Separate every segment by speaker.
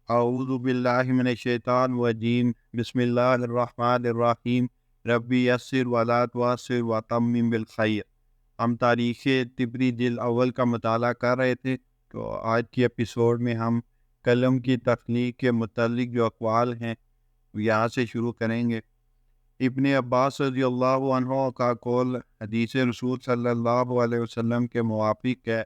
Speaker 1: اعوذ باللہ من الشیطان الرجیم بسم اللہ الرحمن الرحیم ربی یسر ولا تعسر وتمم بالخیر۔ ہم تاریخ طبری جلد اول کا مطالعہ کر رہے تھے، تو آج کی ایپیسوڈ میں ہم قلم کی تخلیق کے متعلق جو اقوال ہیں یہاں سے شروع کریں گے۔ ابن عباس رضی اللہ عنہ کا قول حدیث رسول صلی اللہ علیہ وسلم کے موافق ہے،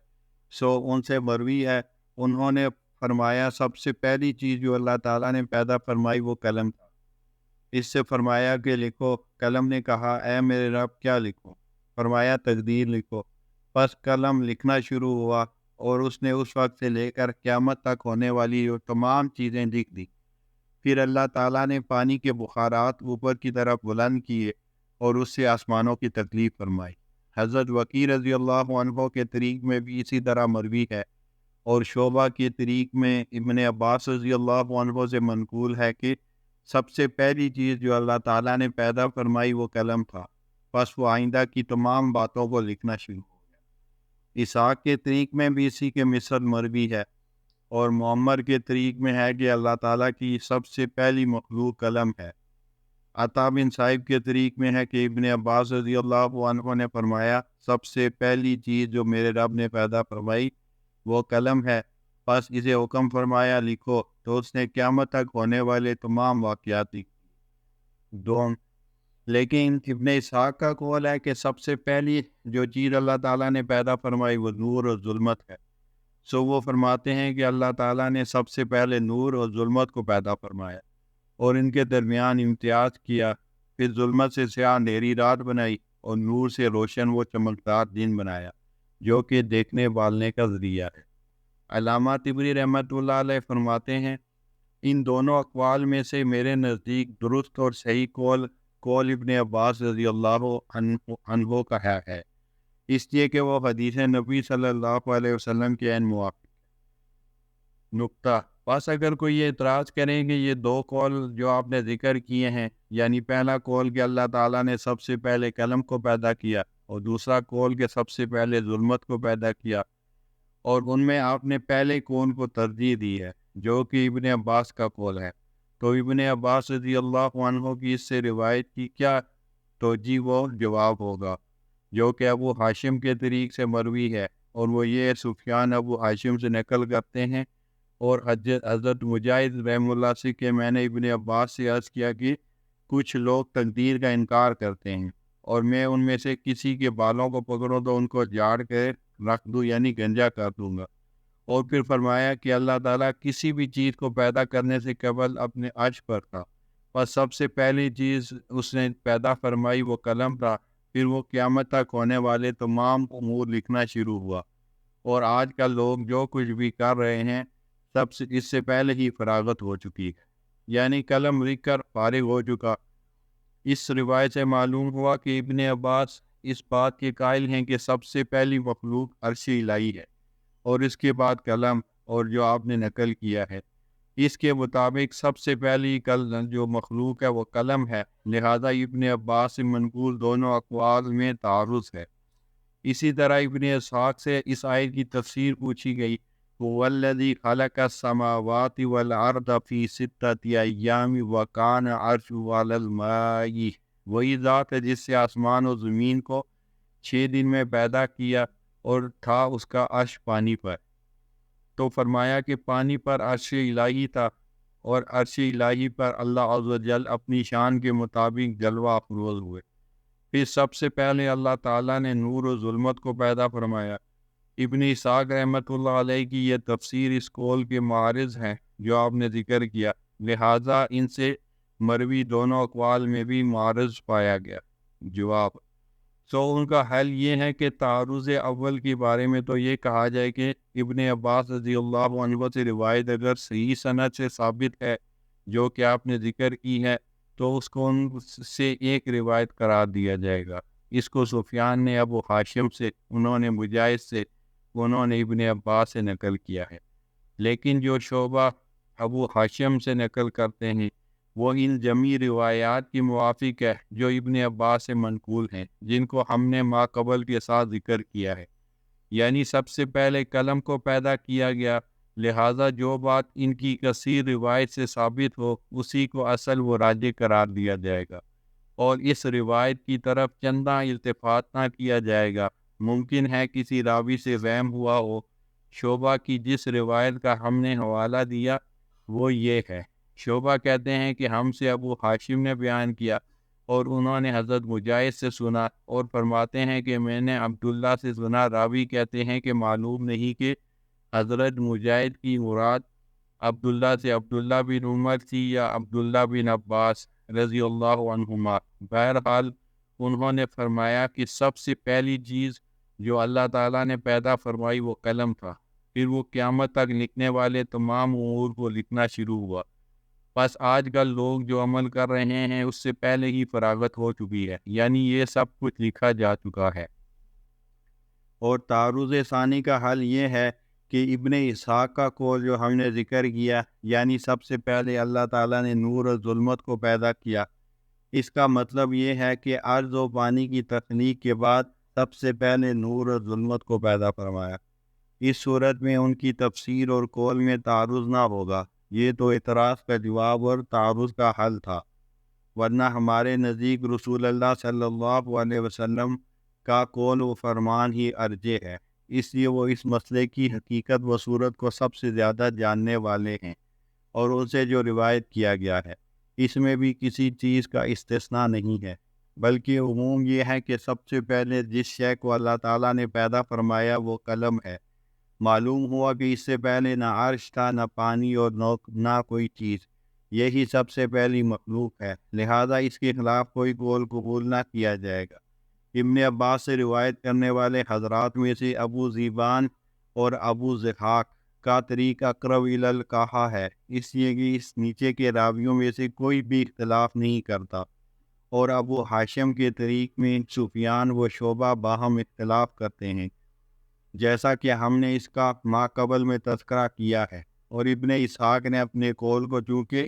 Speaker 1: ان سے مروی ہے۔ انہوں نے فرمایا سب سے پہلی چیز جو اللہ تعالیٰ نے پیدا فرمائی وہ قلم تھا۔ اس سے فرمایا کہ لکھو۔ قلم نے کہا اے میرے رب کیا لکھوں؟ فرمایا تقدیر لکھو۔ پس قلم لکھنا شروع ہوا اور اس نے اس وقت سے لے کر قیامت تک ہونے والی جو تمام چیزیں لکھ دی۔ پھر اللہ تعالیٰ نے پانی کے بخارات اوپر کی طرف بلند کیے اور اس سے آسمانوں کی تکلیف فرمائی۔ حضرت وقی رضی اللہ عنہ کے طریق میں بھی اسی طرح مروی ہے، اور شعبہ کے طریق میں ابن عباس رضی اللہ عنہ سے منقول ہے کہ سب سے پہلی چیز جو اللہ تعالیٰ نے پیدا فرمائی وہ قلم تھا، پس وہ آئندہ کی تمام باتوں کو لکھنا شروع ہو گیا۔ اسحاق کے طریق میں بھی اسی کے مثل مروی ہے، اور معمر کے طریق میں ہے کہ اللہ تعالیٰ کی سب سے پہلی مخلوق قلم ہے۔ عطا بن صائب کے طریق میں ہے کہ ابن عباس رضی اللہ عنہ نے فرمایا سب سے پہلی چیز جو میرے رب نے پیدا فرمائی وہ قلم ہے، پس اسے حکم فرمایا لکھو، تو اس نے قیامت تک ہونے والے تمام واقعات لکھی۔ لیکن ابن اسحاق کا قول ہے کہ سب سے پہلی جو چیز اللہ تعالیٰ نے پیدا فرمائی وہ نور اور ظلمت ہے۔ وہ فرماتے ہیں کہ اللہ تعالیٰ نے سب سے پہلے نور اور ظلمت کو پیدا فرمایا اور ان کے درمیان امتیاز کیا، پھر ظلمت سے سیاہ اندھیری رات بنائی اور نور سے روشن و چمکدار دن بنایا جو کہ دیکھنے والنے کا ذریعہ ہے۔ علامہ طبری رحمۃ اللہ علیہ فرماتے ہیں ان دونوں اقوال میں سے میرے نزدیک درست اور صحیح قول ابن عباس رضی اللہ عنہ کا ہے، اس لیے کہ وہ حدیث نبی صلی اللہ علیہ وسلم کے عین موافق ہے۔ نقطہ بس اگر کوئی یہ اعتراض کریں کہ یہ دو قول جو آپ نے ذکر کیے ہیں، یعنی پہلا قول کہ اللہ تعالیٰ نے سب سے پہلے قلم کو پیدا کیا اور دوسرا قول کہ سب سے پہلے ظلمت کو پیدا کیا، اور ان میں آپ نے پہلے قول کو ترجیح دی ہے جو کہ ابن عباس کا قول ہے، تو ابن عباس رضی اللہ عنہ کی اس سے روایت کی کیا توجیہ و جواب ہوگا جو کہ ابو ہاشم کے طریق سے مروی ہے، اور وہ یہ سفیان ابو ہاشم سے نقل کرتے ہیں، اور حضرت مجاہد رحم اللہ سے کہ میں نے ابن عباس سے عرض کیا کہ کچھ لوگ تقدیر کا انکار کرتے ہیں، اور میں ان میں سے کسی کے بالوں کو پکڑوں تو ان کو جھاڑ کے رکھ دوں، یعنی گنجا کر دوں گا۔ اور پھر فرمایا کہ اللہ تعالیٰ کسی بھی چیز کو پیدا کرنے سے قبل اپنے عرش پر تھا، پس سب سے پہلی چیز اس نے پیدا فرمائی وہ قلم تھا، پھر وہ قیامت تک ہونے والے تمام امور لکھنا شروع ہوا، اور آج کل لوگ جو کچھ بھی کر رہے ہیں سب سے اس سے پہلے ہی فراغت ہو چکی ہے، یعنی قلم لکھ کر فارغ ہو چکا۔ اس روایت سے معلوم ہوا کہ ابن عباس اس بات کے قائل ہیں کہ سب سے پہلی مخلوق عرش الہی ہے اور اس کے بعد قلم، اور جو آپ نے نقل کیا ہے اس کے مطابق سب سے پہلی جو مخلوق ہے وہ قلم ہے، لہذا ابن عباس سے منقول دونوں اقوال میں تعارض ہے۔ اسی طرح ابن اسحاق سے اس آیت کی تفسیر پوچھی گئی، وَالَّذِي خَلَقَ السَّمَاوَاتِ وَالْأَرْضَ فِي سِتَّةِ أَيَّامٍ وَكَانَ عَرْشُهُ عَلَى الْمَاءِ، وہی ذات ہے جس سے آسمان و زمین کو 6 دن میں پیدا کیا اور تھا اس کا عرش پانی پر۔ تو فرمایا کہ پانی پر عرش الہی تھا، اور عرش الہی پر اللہ عز و جل اپنی شان کے مطابق جلوہ افروز ہوئے۔ پھر سب سے پہلے اللہ تعالیٰ نے نور و ظلمت کو پیدا فرمایا۔ ابن اسحاق رحمۃ اللہ علیہ کی یہ تفسیر اس قول کے معارض ہے جو آپ نے ذکر کیا، لہٰذا ان سے مروی دونوں اقوال میں بھی معارض پایا گیا۔ جواب ان کا حل یہ ہے کہ تعارض اول کے بارے میں تو یہ کہا جائے کہ ابن عباس رضی اللہ عنہ سے روایت اگر صحیح سند سے ثابت ہے جو کہ آپ نے ذکر کی ہے تو اس کو ان سے ایک روایت قرار دیا جائے گا۔ اس کو سفیان نے ابو ہاشم سے، انہوں نے مجاہد سے، انہوں نے ابن عباس سے نقل کیا ہے۔ لیکن جو شعبہ ابو ہاشم سے نقل کرتے ہیں وہ ان جمی روایات کی موافق ہے جو ابن عباس سے منقول ہیں، جن کو ہم نے ماقبل کے ساتھ ذکر کیا ہے، یعنی سب سے پہلے قلم کو پیدا کیا گیا، لہٰذا جو بات ان کی کثیر روایت سے ثابت ہو اسی کو اصل و راجح قرار دیا جائے گا، اور اس روایت کی طرف چندہ التفات نہ کیا جائے گا۔ ممکن ہے کسی راوی سے وہم ہوا ہو۔ شعبہ کی جس روایت کا ہم نے حوالہ دیا وہ یہ ہے۔ شعبہ کہتے ہیں کہ ہم سے ابو ہاشم نے بیان کیا اور انہوں نے حضرت مجاہد سے سنا، اور فرماتے ہیں کہ میں نے عبداللہ سے سنا۔ راوی کہتے ہیں کہ معلوم نہیں کہ حضرت مجاہد کی مراد عبداللہ سے عبداللہ بن عمر تھی یا عبداللہ بن عباس رضی اللہ عنہما۔ بہرحال انہوں نے فرمایا کہ سب سے پہلی چیز جو اللہ تعالیٰ نے پیدا فرمائی وہ قلم تھا، پھر وہ قیامت تک لکھنے والے تمام امور کو لکھنا شروع ہوا۔ بس آج کل لوگ جو عمل کر رہے ہیں اس سے پہلے ہی فراغت ہو چکی ہے، یعنی یہ سب کچھ لکھا جا چکا ہے۔ اور تعارض ثانی کا حل یہ ہے کہ ابن اسحاق کا قول جو ہم نے ذکر کیا، یعنی سب سے پہلے اللہ تعالیٰ نے نور اور ظلمت کو پیدا کیا، اس کا مطلب یہ ہے کہ ارض و پانی کی تخلیق کے بعد سب سے پہلے نور اور ظلمت کو پیدا فرمایا۔ اس صورت میں ان کی تفسیر اور قول میں تعارض نہ ہوگا۔ یہ تو اعتراض کا جواب اور تعارض کا حل تھا، ورنہ ہمارے نزدیک رسول اللہ صلی اللہ علیہ وسلم کا قول و فرمان ہی ارجح ہے، اس لیے وہ اس مسئلے کی حقیقت و صورت کو سب سے زیادہ جاننے والے ہیں، اور ان سے جو روایت کیا گیا ہے اس میں بھی کسی چیز کا استثناء نہیں ہے، بلکہ عموم یہ ہے کہ سب سے پہلے جس شے کو اللہ تعالیٰ نے پیدا فرمایا وہ قلم ہے۔ معلوم ہوا کہ اس سے پہلے نہ عرش تھا، نہ پانی، اور نہ کوئی چیز، یہی سب سے پہلی مخلوق ہے، لہذا اس کے خلاف کوئی قول قبول نہ کیا جائے گا۔ ابن عباس سے روایت کرنے والے حضرات میں سے ابو ذیبان اور ابو ضحاک کا طریق اقرب الی القحا ہے، اس لیے کہ اس نیچے کے راویوں میں سے کوئی بھی اختلاف نہیں کرتا، اور ابو ہاشم کے طریق میں سفیان و شعبہ باہم اختلاف کرتے ہیں، جیسا کہ ہم نے اس کا ماقبل میں تذکرہ کیا ہے۔ اور ابن اسحاق نے اپنے قول کو چونکہ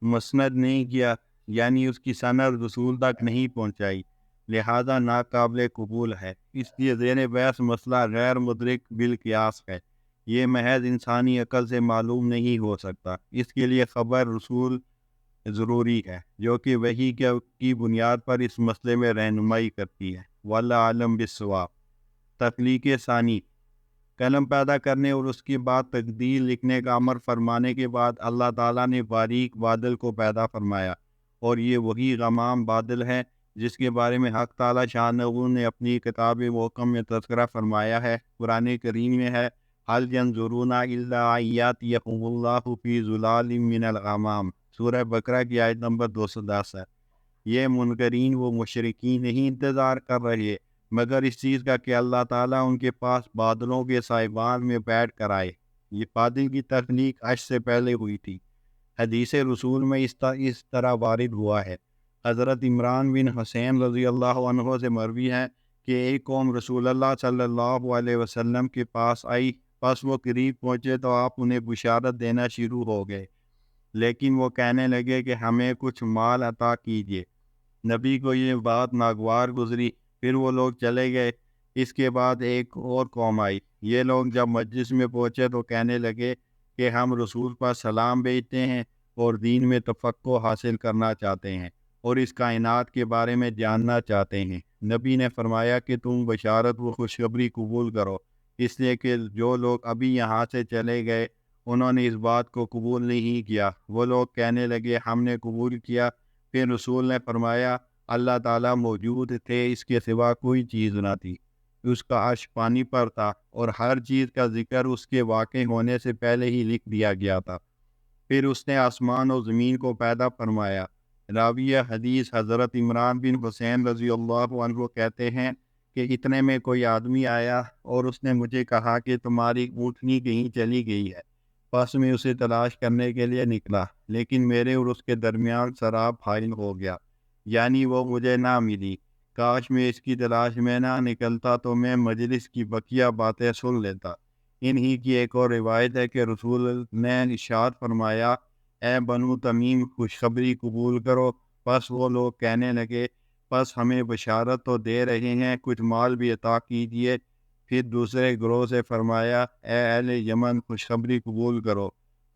Speaker 1: مسند نہیں کیا، یعنی اس کی سند رسول تک نہیں پہنچائی، لہذا ناقابل قبول ہے۔ اس لیے زیر بحث مسئلہ غیر مدرک بالقیاس ہے، یہ محض انسانی عقل سے معلوم نہیں ہو سکتا۔ اس کے لیے خبر رسول ضروری ہے، جو کہ وحی کی بنیاد پر اس مسئلے میں رہنمائی کرتی ہے۔ واللہ عالم بالصواب۔ تخلیق ثانی، قلم پیدا کرنے اور اس کے بعد تقدیر لکھنے کا امر فرمانے کے بعد اللہ تعالیٰ نے باریک بادل کو پیدا فرمایا، اور یہ وہی غمام بادل ہے جس کے بارے میں حق تعالیٰ شانہ نے اپنی کتاب محکم میں تذکرہ فرمایا ہے۔ قرآن کریم میں ہے هل ينظرون الا ان ياتيهم الله في ظلال من الغمام، سورہ بقرہ کی آیت نمبر 210 ہے۔ یہ منکرین و مشرکین نہیں انتظار کر رہے مگر اس چیز کا کہ اللہ تعالیٰ ان کے پاس بادلوں کے سائبان میں بیٹھ کر آئے۔ یہ بادل کی تخلیق عرش سے پہلے ہوئی تھی۔ حدیث رسول میں اس طرح وارد ہوا ہے۔ حضرت عمران بن حسین رضی اللہ عنہ سے مروی ہے کہ ایک قوم رسول اللہ صلی اللہ علیہ وسلم کے پاس آئی، پس وہ قریب پہنچے تو آپ انہیں بشارت دینا شروع ہو گئے، لیکن وہ کہنے لگے کہ ہمیں کچھ مال عطا کیجیے۔ نبی کو یہ بات ناگوار گزری، پھر وہ لوگ چلے گئے۔ اس کے بعد ایک اور قوم آئی، یہ لوگ جب مجلس میں پہنچے تو کہنے لگے کہ ہم رسول پر سلام بھیجتے ہیں اور دین میں تفقہ حاصل کرنا چاہتے ہیں اور اس کائنات کے بارے میں جاننا چاہتے ہیں۔ نبی نے فرمایا کہ تم بشارت و خوشخبری قبول کرو، اس لیے کہ جو لوگ ابھی یہاں سے چلے گئے انہوں نے اس بات کو قبول نہیں کیا۔ وہ لوگ کہنے لگے ہم نے قبول کیا۔ پھر رسول نے فرمایا اللہ تعالیٰ موجود تھے، اس کے سوا کوئی چیز نہ تھی، اس کا عرش پانی پر تھا اور ہر چیز کا ذکر اس کے واقع ہونے سے پہلے ہی لکھ دیا گیا تھا۔ پھر اس نے آسمان و زمین کو پیدا فرمایا۔ راویہ حدیث حضرت عمران بن حسین رضی اللہ عنہ کہتے ہیں کہ اتنے میں کوئی آدمی آیا اور اس نے مجھے کہا کہ تمہاری اونٹنی کہیں چلی گئی ہے، پس میں اسے تلاش کرنے کے لیے نکلا، لیکن میرے اور اس کے درمیان سراب حائل ہو گیا، یعنی وہ مجھے نہ ملی۔ کاش میں اس کی تلاش میں نہ نکلتا تو میں مجلس کی بقیہ باتیں سن لیتا۔ انہی کی ایک اور روایت ہے کہ رسول نے ارشاد فرمایا اے بنو تمیم خوشخبری قبول کرو۔ پس وہ لوگ کہنے لگے پس ہمیں بشارت تو دے رہے ہیں، کچھ مال بھی عطا کیجیے۔ پھر دوسرے گروہ سے فرمایا اے اہل یمن خوشخبری قبول کرو۔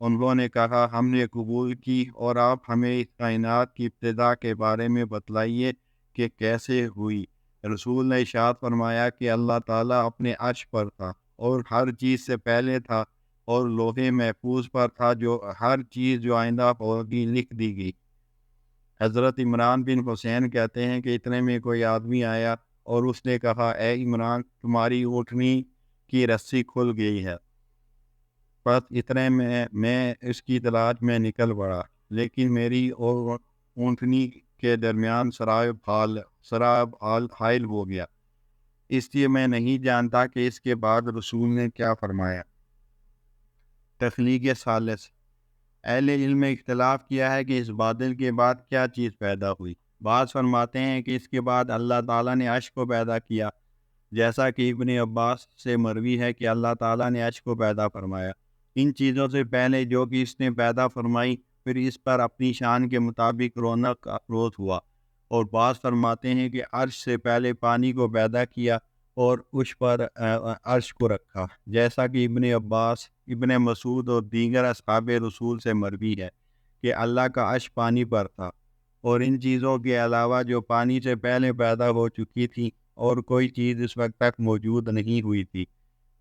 Speaker 1: انہوں نے کہا ہم نے قبول کی، اور آپ ہمیں اس کائنات کی ابتدا کے بارے میں بتلائیے کہ کیسے ہوئی۔ رسول نے ارشاد فرمایا کہ اللہ تعالیٰ اپنے عرش پر تھا اور ہر چیز سے پہلے تھا، اور لوح محفوظ پر تھا جو ہر چیز جو آئندہ ہوگی لکھ دی گئی۔ حضرت عمران بن حسین کہتے ہیں کہ اتنے میں کوئی آدمی آیا اور اس نے کہا اے عمران تمہاری اونٹنی کی رسی کھل گئی ہے۔ بس اتنے میں اس کی تلاش میں نکل پڑا، لیکن میری اور اونٹنی کے درمیان سراب حائل ہو گیا، اس لیے میں نہیں جانتا کہ اس کے بعد رسول نے کیا فرمایا۔ تخلیق ثالث۔ اہل علم میں اختلاف کیا ہے کہ اس بادل کے بعد کیا چیز پیدا ہوئی۔ بعض فرماتے ہیں کہ اس کے بعد اللہ تعالیٰ نے عرش کو پیدا کیا، جیسا کہ ابن عباس سے مروی ہے کہ اللہ تعالیٰ نے عرش کو پیدا فرمایا۔ ان چیزوں سے پہلے جو کہ اس نے پیدا فرمائی، پھر اس پر اپنی شان کے مطابق رونق افروز ہوا۔ اور بعض فرماتے ہیں کہ عرش سے پہلے پانی کو پیدا کیا اور اس پر عرش کو رکھا، جیسا کہ ابن عباس، ابن مسعود اور دیگر اصحاب رسول سے مروی ہے کہ اللہ کا عرش پانی پر تھا، اور ان چیزوں کے علاوہ جو پانی سے پہلے پیدا ہو چکی تھی اور کوئی چیز اس وقت تک موجود نہیں ہوئی تھی۔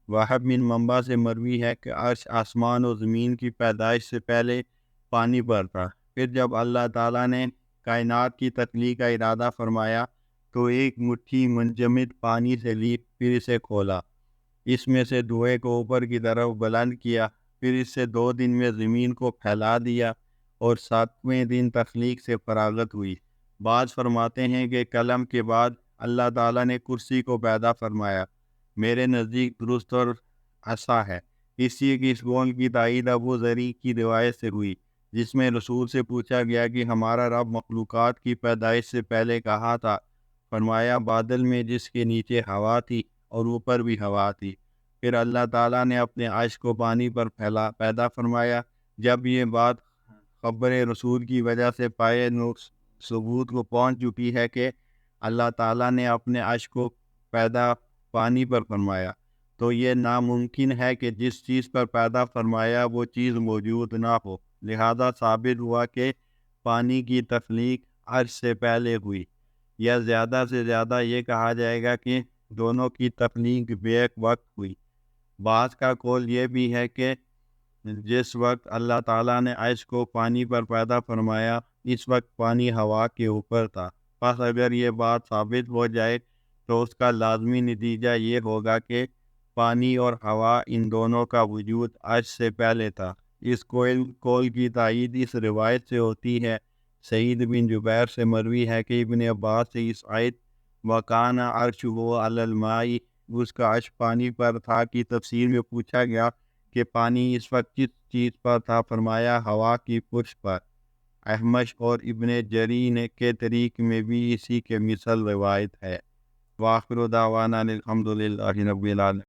Speaker 1: وہب بن منبع سے مروی ہے کہ عرش آسمان و زمین کی پیدائش سے پہلے پانی پر تھا، پھر جب اللہ تعالیٰ نے کائنات کی تخلیق کا ارادہ فرمایا تو ایک مٹھی منجمد پانی سے لی، پھر اسے کھولا، اس میں سے دھوئے کو اوپر کی طرف بلند کیا، پھر اس سے 2 دن میں زمین کو پھیلا دیا، اور 7ویں دن تخلیق سے فراغت ہوئی۔ بعض فرماتے ہیں کہ قلم کے بعد اللہ تعالیٰ نے کرسی کو پیدا فرمایا۔ میرے نزدیک درست اور عصا ہے، اس لیے کہ اس قول کی تائید ابو ذری کی روایت سے ہوئی، جس میں رسول سے پوچھا گیا کہ ہمارا رب مخلوقات کی پیدائش سے پہلے کہاں تھا؟ فرمایا بادل میں جس کے نیچے ہوا تھی اور اوپر بھی ہوا تھی۔ پھر اللہ تعالیٰ نے اپنے عرش کو پانی پر پیدا فرمایا۔ جب یہ بات خبر رسول کی وجہ سے پائے ثبوت کو پہنچ چکی ہے کہ اللہ تعالیٰ نے اپنے عرش کو پیدا پانی پر فرمایا، تو یہ ناممکن ہے کہ جس چیز پر پیدا فرمایا وہ چیز موجود نہ ہو، لہذا ثابت ہوا کہ پانی کی تخلیق عرش سے پہلے ہوئی، یا زیادہ سے زیادہ یہ کہا جائے گا کہ دونوں کی تخلیق بیک وقت ہوئی۔ بعض کا قول یہ بھی ہے کہ جس وقت اللہ تعالیٰ نے عرش کو پانی پر پیدا فرمایا، اس وقت پانی ہوا کے اوپر تھا۔ پس اگر یہ بات ثابت ہو جائے تو اس کا لازمی نتیجہ یہ ہوگا کہ پانی اور ہوا ان دونوں کا وجود عرش سے پہلے تھا۔ اس قول کی تائید اس روایت سے ہوتی ہے۔ سعید بن جبیر سے مروی ہے کہ ابن عباس سے اس آیت وَكَانَ عَرْشُهُ عَلَى الْمَاءِ، اس کا عرش پانی پر تھا کی تفسیر میں پوچھا گیا کہ پانی اس وقت کس چیز پر تھا؟ فرمایا ہوا کی پشت پر۔ احمش اور ابن جرین کے طریق میں بھی اسی کے مثل روایت ہے۔ وآخر دعوانا الحمد للہ رب العالمین۔